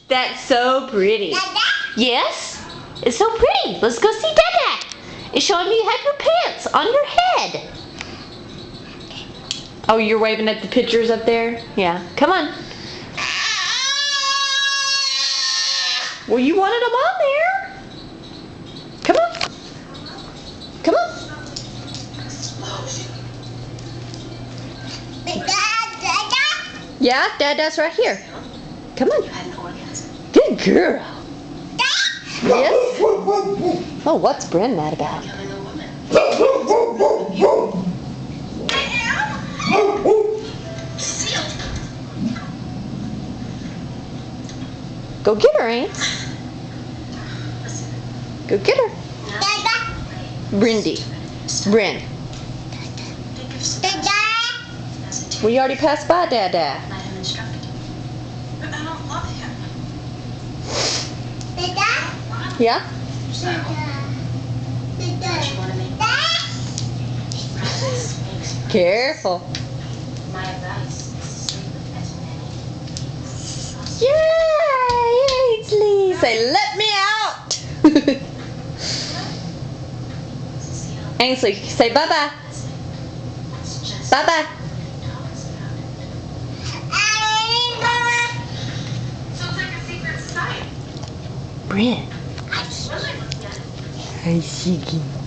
That's so pretty. Dada? Yes? It's so pretty. Let's go see Dada. It's showing me you have your pants on your head. Oh, you're waving at the pictures up there? Yeah. Come on. Well, you wanted them on there. Come on. Come on. Dada? Yeah, Dada's right here. Come on. Good girl. Yes? Oh, what's Bryn mad about? Go get her, Aunt. Go get her. Dada? Brindy. Bryn. Dada? We already passed by Dada. Dada? Yeah? Careful. Yay, Ainsley! Say, let me out! Ainsley, say bye-bye. Bye-bye. Bryn. Hi, Shiggy.